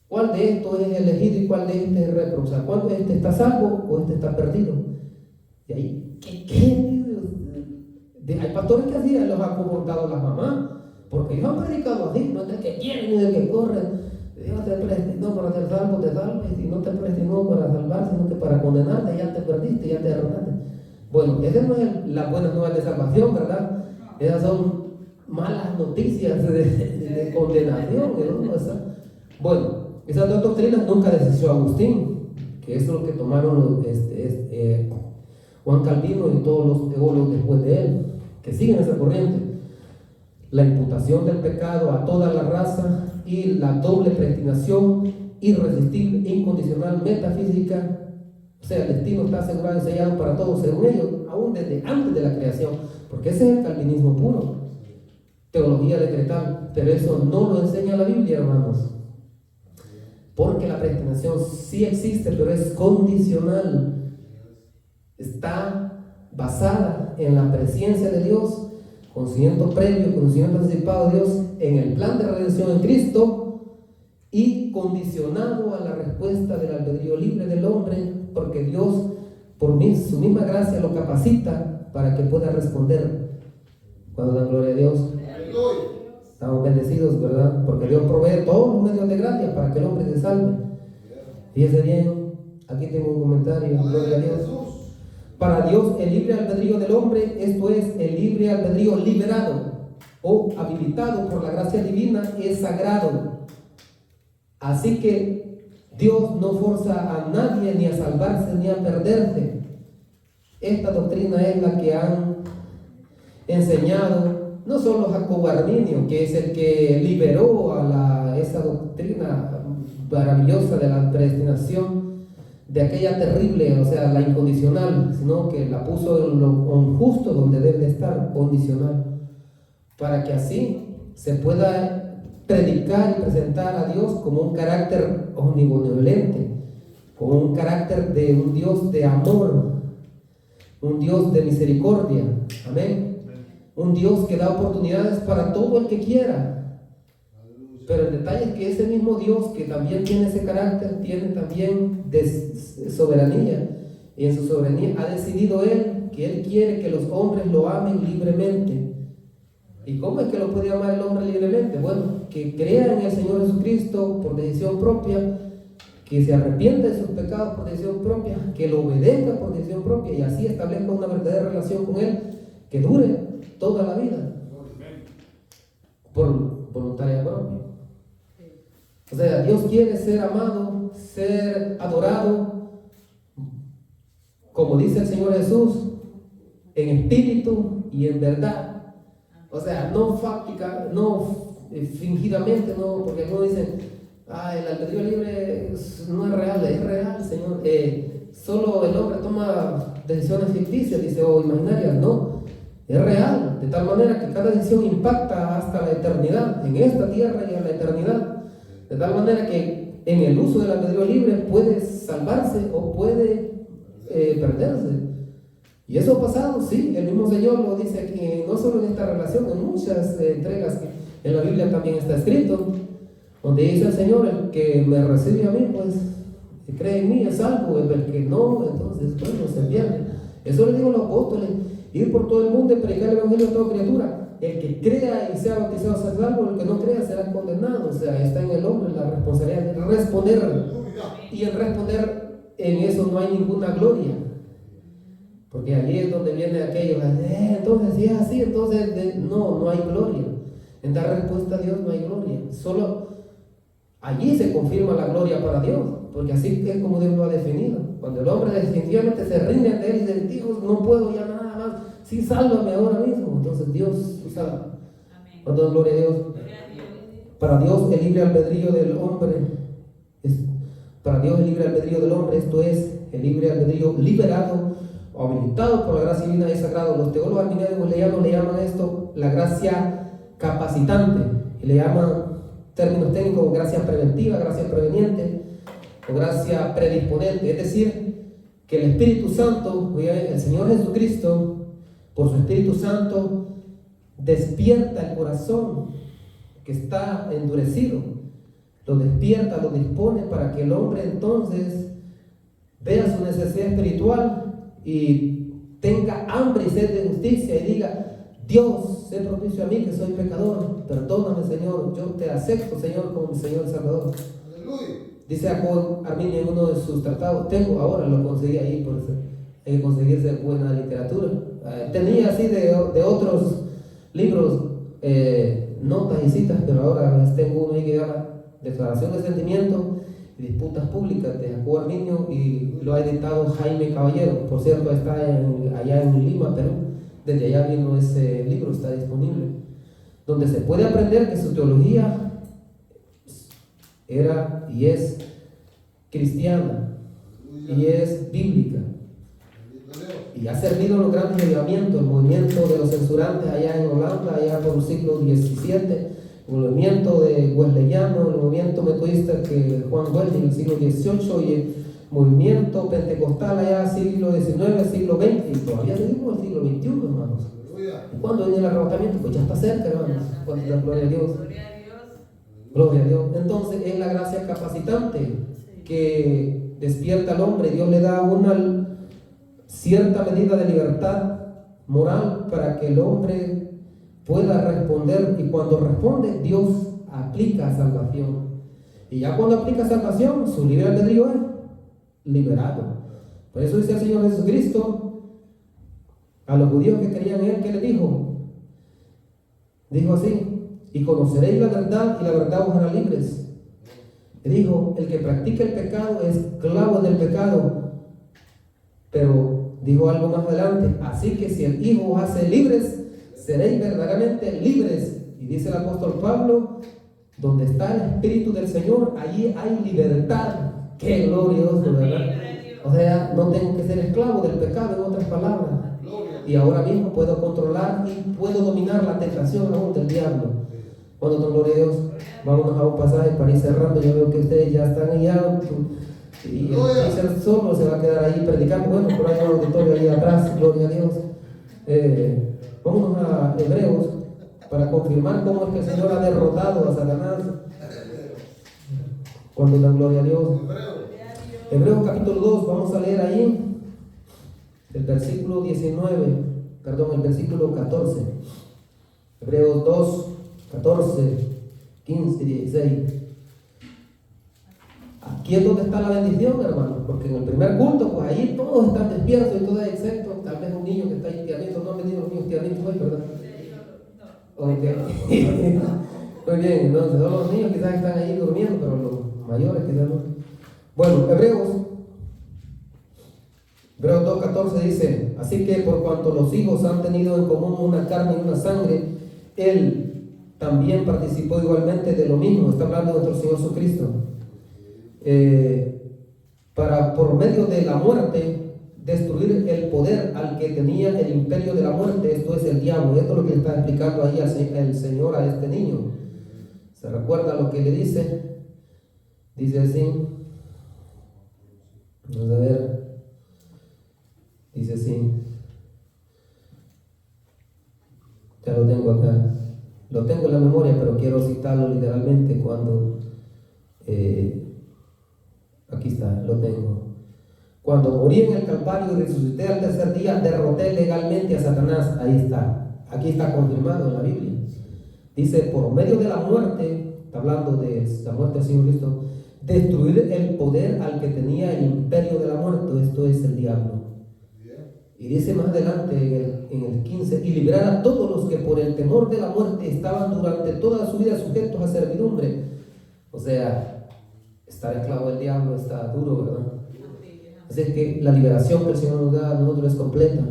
¿Cuál de estos es elegido y cuál de este es repro? O sea, ¿cuál de este está salvo o este está perdido? Y ahí, ¿qué? Hay pastores que así los han comportado las mamás, porque ellos han predicado así, no es del que quieren ni del que corren. Dios te predestinó para ser salvo, te salves, y no te predestinó para salvar, sino que para condenarte, ya te perdiste, ya te arruinaste. Bueno, esas no es las buenas nuevas de salvación, ¿verdad? Esas son malas noticias de condenación. Bueno, esas dos doctrinas nunca desechó Agustín, que eso es lo que tomaron Juan Calvino y todos los teólogos después de él, que siguen esa corriente. La imputación del pecado a toda la raza y la doble predestinación irresistible, incondicional, metafísica. O sea, el destino está asegurado y sellado para todos, según ellos, aún desde antes de la creación, porque ese es el calvinismo puro, teología decretal. Pero eso no lo enseña la Biblia, hermanos, porque la predestinación sí existe, pero es condicional, está basada en la presencia de Dios, conocimiento previo, conocimiento anticipado de Dios en el plan de redención en Cristo, y condicionado a la respuesta del albedrío libre del hombre, porque Dios, por su misma gracia, lo capacita para que pueda responder. Cuando da gloria a Dios, estamos bendecidos, ¿verdad? Porque Dios provee todos los medios de gracia para que el hombre se salve. Fíjese bien, aquí tengo un comentario, gloria a Dios. Para Dios, el libre albedrío del hombre, esto es, el libre albedrío liberado o habilitado por la gracia divina, es sagrado. Así que Dios no forza a nadie ni a salvarse ni a perderse. Esta doctrina es la que han enseñado no solo Jacobo Arminio, que es el que liberó a esa doctrina maravillosa de la predestinación, de aquella terrible, o sea, la incondicional, sino que la puso en lo justo donde debe estar, condicional, para que así se pueda predicar y presentar a Dios como un carácter omnibenevolente, como un carácter de un Dios de amor, un Dios de misericordia, amén, un Dios que da oportunidades para todo el que quiera. Pero el detalle es que ese mismo Dios, que también tiene ese carácter, tiene también soberanía, y en su soberanía ha decidido Él que Él quiere que los hombres lo amen libremente. ¿Y cómo es que lo puede amar el hombre libremente? Bueno, que crea en el Señor Jesucristo por decisión propia, que se arrepienta de sus pecados por decisión propia, que lo obedezca por decisión propia, y así establezca una verdadera relación con Él que dure toda la vida por voluntaria propia. O sea, Dios quiere ser amado, ser adorado, como dice el Señor Jesús, en espíritu y en verdad. O sea, no fáctica, no fingidamente, no, porque algunos dicen, el albedrío libre no es real, Señor. Solo el hombre toma decisiones ficticias, dice, o imaginarias. No, es real, de tal manera que cada decisión impacta hasta la eternidad, en esta tierra y en la eternidad. De tal manera que en el uso del albedrío libre puede salvarse o puede perderse. Y eso ha pasado, sí, el mismo Señor lo dice aquí, no solo en esta relación, en muchas entregas que en la Biblia también está escrito, donde dice el Señor, el que me recibe a mí, pues, que cree en mí es salvo, el que no, entonces, bueno, se pierde. Eso le digo a los apóstoles, ir por todo el mundo y predicar el evangelio a toda criatura. El que crea y sea bautizado será salvo, el que no crea será condenado. O sea, está en el hombre la responsabilidad de responder. Y en responder, en eso no hay ninguna gloria. Porque allí es donde viene aquello, entonces si es así, entonces no hay gloria. En dar respuesta a Dios no hay gloria. Solo allí se confirma la gloria para Dios. porque así es como Dios lo ha definido. Cuando el hombre definitivamente se rinde ante él y dice, Dios, no puedo ya nada más, sí, sálvame ahora mismo. Entonces Dios, o sea, cuando gloria a Dios. Para Dios el libre albedrío del hombre, para Dios el libre albedrío del hombre, esto es, el libre albedrío liberado o habilitado por la gracia divina es sagrado. Los teólogos arminianos le llaman esto la gracia capacitante, y le llaman términos técnicos como gracia preventiva, gracia preveniente o gracia predisponente. Es decir, que el Espíritu Santo, el Señor Jesucristo, por su Espíritu Santo, despierta el corazón que está endurecido, lo despierta, lo dispone para que el hombre entonces vea su necesidad espiritual y tenga hambre y sed de justicia y diga, Dios, sé propicio a mí que soy pecador, perdóname Señor, yo te acepto Señor como mi Señor y Salvador. Aleluya. Dice Jacob Arminio en uno de sus tratados, ahora lo conseguí ahí, por eso hay que conseguirse buena literatura. Tenía así de otros libros notas y citas, pero ahora tengo uno ahí que llama Declaración de Sentimientos y Disputas Públicas de Jacob Arminio, y lo ha editado Jaime Caballero. Por cierto, está allá en Lima, Perú. Desde allá vino ese libro, está disponible, donde se puede aprender que su teología era y es cristiana y es bíblica, y ha servido en los grandes avivamientos, el movimiento de los censurantes allá en Holanda, allá por el siglo XVII, el movimiento de Wesleyano, el movimiento metodista que Juan Wesley en el siglo XVIII, y el movimiento pentecostal allá siglo XIX, siglo XX, y todavía seguimos el siglo XXI, hermanos. ¿Y cuándo viene el arrebatamiento? Pues ya está cerca, hermanos. ¿Cuánto da gloria a Dios? Gloria a Dios. Entonces es la gracia capacitante que despierta al hombre. Dios le da una cierta medida de libertad moral para que el hombre pueda responder, y cuando responde, Dios aplica salvación. Y ya cuando aplica salvación, su libre albedrío es liberado. Por eso dice el Señor Jesucristo a los judíos que creían en Él, ¿qué le dijo? Dijo así: y conoceréis la verdad, y la verdad os hará libres. Y dijo: el que practica el pecado es esclavo del pecado. Pero dijo algo más adelante: así que si el Hijo os hace libres, seréis verdaderamente libres. Y dice el apóstol Pablo: donde está el Espíritu del Señor, allí hay libertad. ¡Qué glorioso, verdad! O sea, no tengo que ser esclavo del pecado, en otras palabras. Y ahora mismo puedo controlar y puedo dominar la tentación aún del diablo. Cuando te gloria a Dios, vámonos a un pasaje para ir cerrando. Yo veo que ustedes ya están allá, y el ser solo se va a quedar ahí predicando. Bueno, por ahí hay un auditorio ahí atrás, gloria a Dios. Vámonos a Hebreos para confirmar cómo es que el Señor ha derrotado a Satanás. Cuando dan gloria a Dios. Hebreos capítulo 2, vamos a leer ahí el versículo 14. Hebreos 2, 14, 15, 16. Aquí es donde está la bendición, hermano, porque en el primer culto, pues ahí todos están despiertos y todos excepto tal vez un niño que está ahí tiernito. No han venido los niños tiernitos hoy, ¿verdad? Ok. Muy bien, entonces todos los niños quizás están ahí durmiendo, pero los mayores quizás no. Bueno, Hebreos 2.14 dice: así que por cuanto los hijos han tenido en común una carne y una sangre, Él también participó igualmente de lo mismo. Está hablando de nuestro Señor Jesucristo. Para por medio de la muerte destruir el poder al que tenía el imperio de la muerte, esto es el diablo. Esto es lo que le está explicando ahí el Señor a este niño. ¿Se recuerda lo que le dice? Dice así, vamos a ver, dice así, ya lo tengo acá, lo tengo en la memoria, pero quiero citarlo literalmente cuando aquí está, lo tengo. Cuando morí en el Calvario y resucité al tercer día, derroté legalmente a Satanás. Ahí está, aquí está confirmado en la Biblia. Dice: por medio de la muerte, está hablando de la muerte del Señor Cristo, destruir el poder al que tenía el imperio de la muerte, esto es el diablo. Y dice más adelante en el 15: y liberar a todos los que por el temor de la muerte estaban durante toda su vida sujetos a servidumbre. O sea, Estar esclavo del diablo está duro, ¿verdad? Así que la liberación que el Señor nos da a nosotros es completa.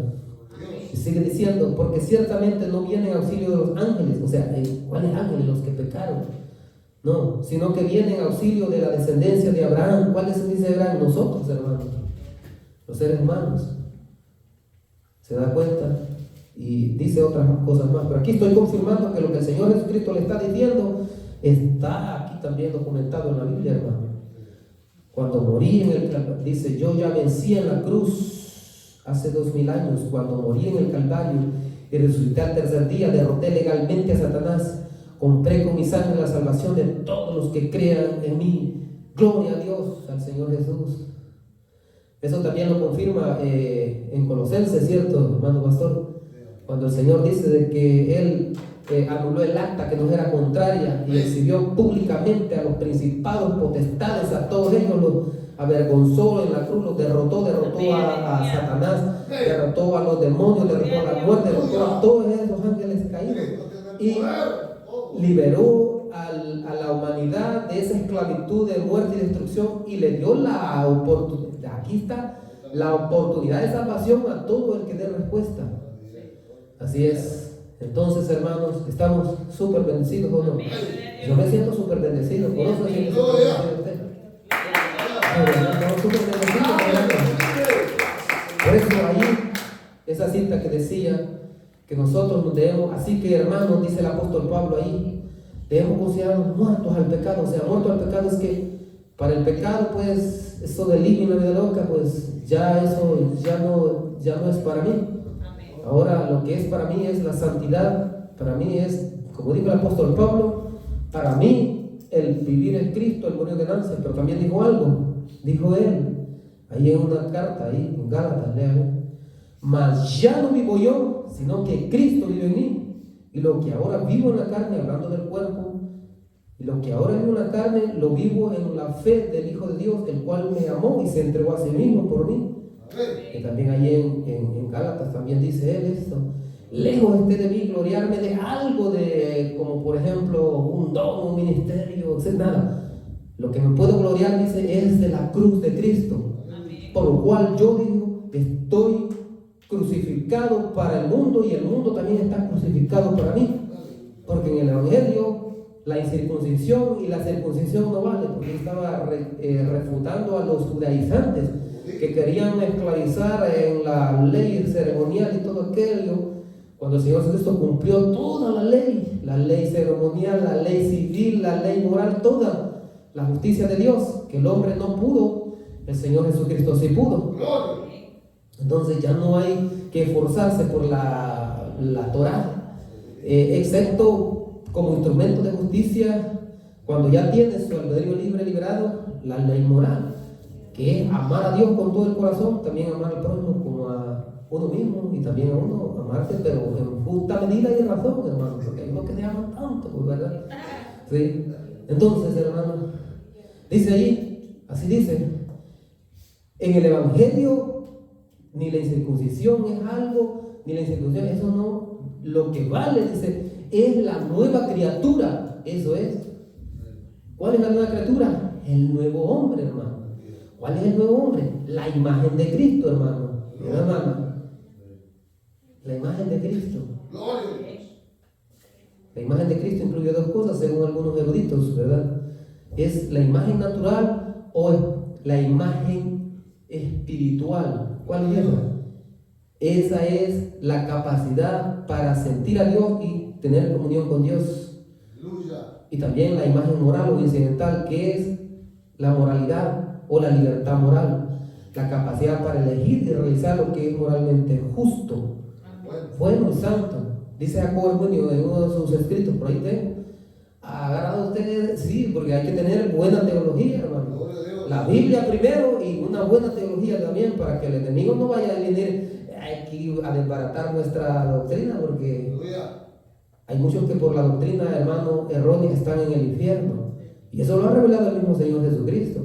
Y sigue diciendo, porque ciertamente no viene en auxilio de los ángeles. O sea, ¿cuáles ángeles? Los que pecaron. No, sino que viene en auxilio de la descendencia de Abraham. ¿Cuáles dice Abraham? Nosotros, hermanos, los seres humanos. ¿Se da cuenta? Y dice otras cosas más. Pero aquí estoy confirmando que lo que el Señor Jesucristo le está diciendo está aquí también documentado en la Biblia, hermano. Cuando morí en el Calvario, dice, yo ya vencí en la cruz hace 2000 años, cuando morí en el Calvario y resucité al tercer día, derroté legalmente a Satanás, compré con mi sangre la salvación de todos los que crean en mí. Gloria a Dios, al Señor Jesús. Eso también lo confirma en Colosenses, ¿cierto, hermano pastor? Cuando el Señor dice de que Él anuló el acta que nos era contraria y exhibió públicamente a los principados, potestades, a todos ellos, los avergonzó en la cruz, los derrotó a Satanás, derrotó a los demonios, derrotó a la muerte, derrotó a todos esos ángeles caídos y liberó a la humanidad de esa esclavitud de muerte y destrucción y le dio la oportunidad, aquí está, la oportunidad de salvación a todo el que dé respuesta. Así es. Entonces, hermanos, estamos súper bendecidos, ¿o no? Yo me siento súper bendecido, por eso siento súper bendecido. Estamos súper bendecidos, por eso ahí, esa cita que decía que nosotros nos debemos, así que hermanos, dice el apóstol Pablo ahí, debemos considerarnos muertos al pecado. O sea, muertos al pecado es que para el pecado, pues, eso del living en la vida loca, pues, ya eso ya no es para mí. Ahora lo que es para mí es la santidad. Para mí es, como dijo el apóstol Pablo, para mí el vivir en Cristo, el morir de ganancia. Pero también dijo algo, dijo él, ahí en una carta, ahí en Gálatas, lean, mas ya no vivo yo, sino que Cristo vive en mí. Y lo que ahora vivo en la carne, hablando del cuerpo, y lo que ahora vivo en la carne, lo vivo en la fe del Hijo de Dios, el cual me amó y se entregó a sí mismo por mí. Que también ahí en Gálatas también dice él esto: lejos esté de mí gloriarme de algo, de como por ejemplo un don, un ministerio, etc. Nada. Lo que me puedo gloriar, dice, es de la cruz de Cristo. Por lo cual yo digo, estoy crucificado para el mundo y el mundo también está crucificado para mí. Porque en el Evangelio la incircuncisión y la circuncisión no vale, porque estaba refutando a los judaizantes que querían esclavizar en la ley ceremonial y todo aquello, cuando el Señor Jesucristo cumplió toda la ley ceremonial, la ley civil, la ley moral, toda la justicia de Dios, que el hombre no pudo, el Señor Jesucristo sí pudo. Entonces ya no hay que esforzarse por la Torá, excepto como instrumento de justicia, cuando ya tienes su albedrío libre liberado, la ley moral, que es amar a Dios con todo el corazón, también amar al prójimo como a uno mismo, y también a uno amarse, pero en justa medida y razón, hermano, porque hay unos que te aman tanto, pues, ¿verdad? ¿Sí? Entonces, hermano, dice ahí, así dice, en el Evangelio ni la incircuncisión es algo, ni la incircuncisión, eso no, lo que vale, dice, es la nueva criatura, eso es. ¿Cuál es la nueva criatura? El nuevo hombre, hermano. ¿Cuál es el nuevo hombre? La imagen de Cristo, hermano. Hermano, la imagen de Cristo. La imagen de Cristo incluye dos cosas, según algunos eruditos, ¿verdad? Es la imagen natural o la imagen espiritual. ¿Cuál es esa? Esa es la capacidad para sentir a Dios y tener comunión con Dios. Y también la imagen moral o incidental, que es la moralidad o la libertad moral, la capacidad para elegir y realizar lo que es moralmente justo, bueno y santo. Dice Jacobo Armenio en uno de sus escritos, por ahí tengo, agarrado ustedes, sí, porque hay que tener buena teología, hermano. La Biblia primero y una buena teología también, para que el enemigo no vaya a venir aquí a desbaratar nuestra doctrina, porque hay muchos que por la doctrina, hermano, errónea están en el infierno. Y eso lo ha revelado el mismo Señor Jesucristo.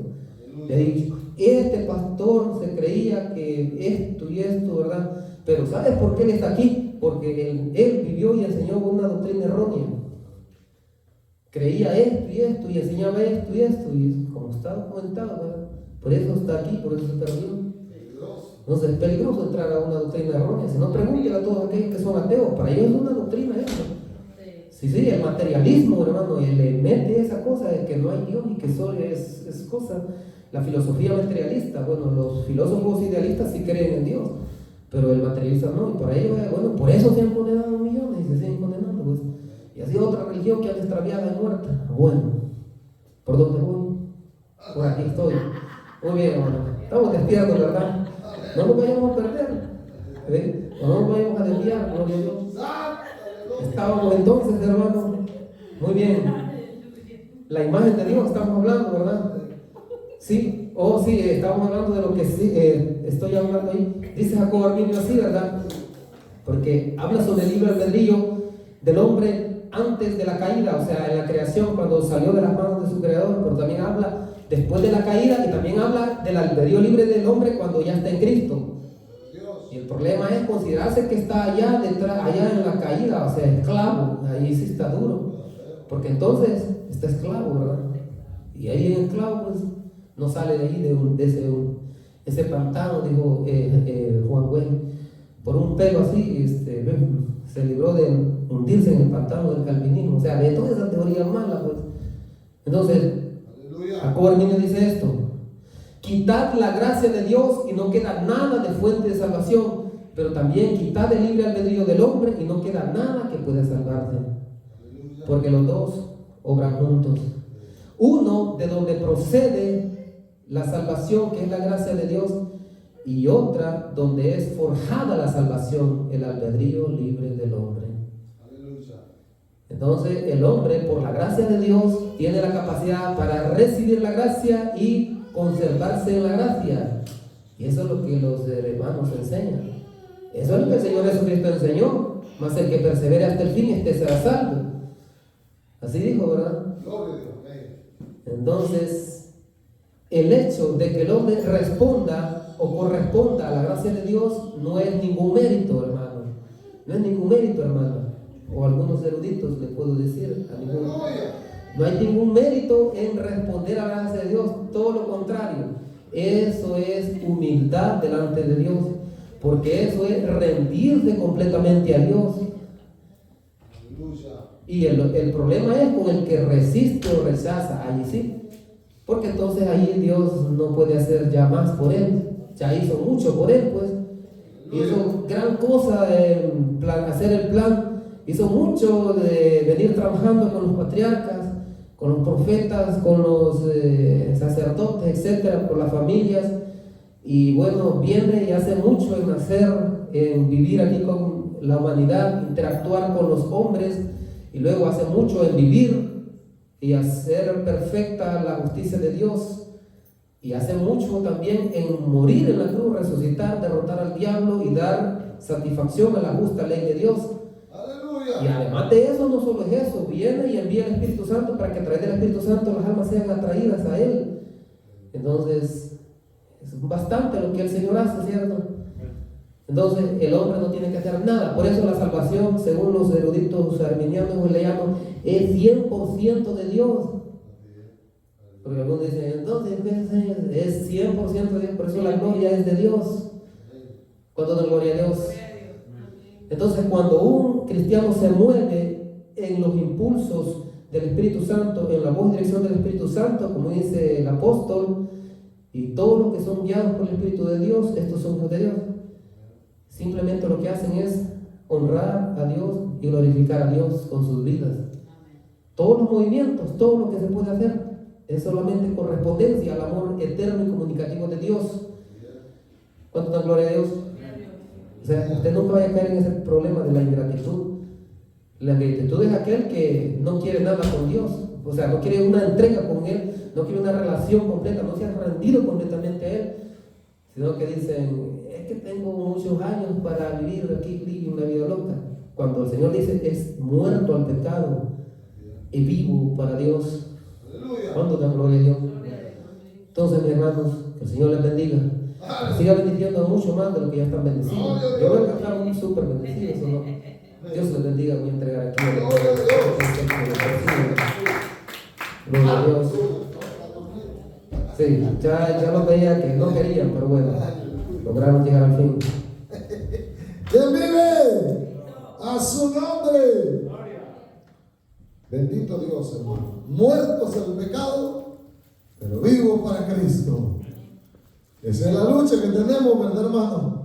Le ha dicho, este pastor se creía que esto y esto, ¿verdad? Pero ¿sabes por qué él está aquí? Porque él vivió y enseñó una doctrina errónea. creía esto y enseñaba esto y como está documentado, ¿verdad? Por eso está aquí, por eso se perdió. Entonces es peligroso entrar a una doctrina errónea. Si no, pregúntele a todos aquellos que son ateos. Para ellos es una doctrina eso. Sí, el materialismo, hermano, y le mete esa cosa de que no hay Dios y que solo es cosa. La filosofía materialista, bueno, los filósofos idealistas sí creen en Dios, pero el materialista no, y para ellos, bueno, por eso se han condenado millones y se siguen condenando, pues. Y así otra religión que han extraviada y muerta. Bueno, ¿por dónde voy? Por aquí estoy. Muy bien, hermano. Estamos despiertos, ¿verdad? No nos vayamos a perder, ¿eh? No nos vayamos a desviar, gloria a Dios. Estábamos entonces, hermano, muy bien. La imagen de Dios estamos hablando, ¿verdad? Sí, sí, estamos hablando de lo que sí, estoy hablando ahí. Dice Jacobo Arminio así, ¿verdad? Porque habla sobre el libre albedrío del hombre antes de la caída, o sea, en la creación, cuando salió de las manos de su creador, pero también habla después de la caída y también habla del albedrío libre del hombre cuando ya está en Cristo. Y el problema es considerarse que está allá detrás, allá en la caída, o sea, esclavo. Ahí sí está duro, porque entonces está esclavo, ¿verdad? Y ahí en esclavo, pues, no sale de ahí, de ese pantano, dijo Juan Güey, por un pelo así, se libró de hundirse en el pantano del calvinismo, o sea, de toda esa teoría mala, pues. Entonces, Jacobo Arminio dice esto: quitad la gracia de Dios y no queda nada de fuente de salvación, pero también quitad el libre albedrío del hombre y no queda nada que pueda salvarse, porque los dos obran juntos. Uno de donde procede la salvación, que es la gracia de Dios, y otra donde es forjada la salvación, el albedrío libre del hombre. Entonces el hombre, por la gracia de Dios, tiene la capacidad para recibir la gracia y conservarse en la gracia. Y eso es lo que los hermanos enseñan. Eso es lo que el Señor Jesucristo enseñó. Mas el que persevere hasta el fin, será salvo. Así dijo, ¿verdad? Entonces, el hecho de que el hombre responda o corresponda a la gracia de Dios no es ningún mérito, hermano. No es ningún mérito, hermano. O algunos eruditos le puedo decir, no hay ningún mérito en responder a la gracia de Dios, todo lo contrario. Eso es humildad delante de Dios, porque eso es rendirse completamente a Dios. Y el problema es con el que resiste o rechaza, allí sí, porque entonces ahí Dios no puede hacer ya más por él, ya hizo mucho por él, pues hizo gran cosa en hacer el plan, hizo mucho de venir trabajando con los patriarcas, con los profetas, con los sacerdotes, etcétera, con las familias, y bueno, viene y hace mucho en hacer, en vivir aquí con la humanidad, interactuar con los hombres, y luego hace mucho en vivir y hacer perfecta la justicia de Dios, y hace mucho también en morir en la cruz, resucitar, derrotar al diablo y dar satisfacción a la justa ley de Dios. Y además de eso, no solo es eso, viene y envía el Espíritu Santo para que a través del Espíritu Santo las almas sean atraídas a Él. Entonces, es bastante lo que el Señor hace, ¿cierto? Entonces, el hombre no tiene que hacer nada. Por eso la salvación, según los eruditos arminianos le llaman, es 100% de Dios. Porque algunos dicen, entonces, es 100% de Dios, por eso la gloria es de Dios. ¿Cuánto da gloria a Dios? Entonces, cuando un cristiano se mueve en los impulsos del Espíritu Santo, en la voz y dirección del Espíritu Santo, como dice el apóstol, y todos los que son guiados por el Espíritu de Dios, estos son hijos de Dios. Simplemente lo que hacen es honrar a Dios y glorificar a Dios con sus vidas. Todos los movimientos, todo lo que se puede hacer, es solamente correspondencia al amor eterno y comunicativo de Dios. ¿Cuánto da gloria a Dios? O sea, usted nunca vaya a caer en ese problema de la ingratitud. La ingratitud es aquel que no quiere nada con Dios, o sea, no quiere una entrega con Él, no quiere una relación completa, no se ha rendido completamente a Él, sino que dicen, es que tengo muchos años para vivir aquí una vida loca. Cuando el Señor dice, es muerto al pecado y vivo para Dios. ¿Cuánto da gloria a Dios? Entonces, mis hermanos, que el Señor les bendiga. Siga bendiciendo mucho más de lo que ya están bendecidos. Yo voy a cantar un súper bendecido, ¿no? Dios les bendiga, voy a entregar aquí. Gloria a Dios. Sí, ya lo veía que no querían, pero bueno, lograron llegar al fin. ¿Quién vive? A su nombre. Bendito Dios, hermano. Muertos en el pecado, pero vivos para Cristo. Esa es la lucha que tenemos, ¿verdad, hermano?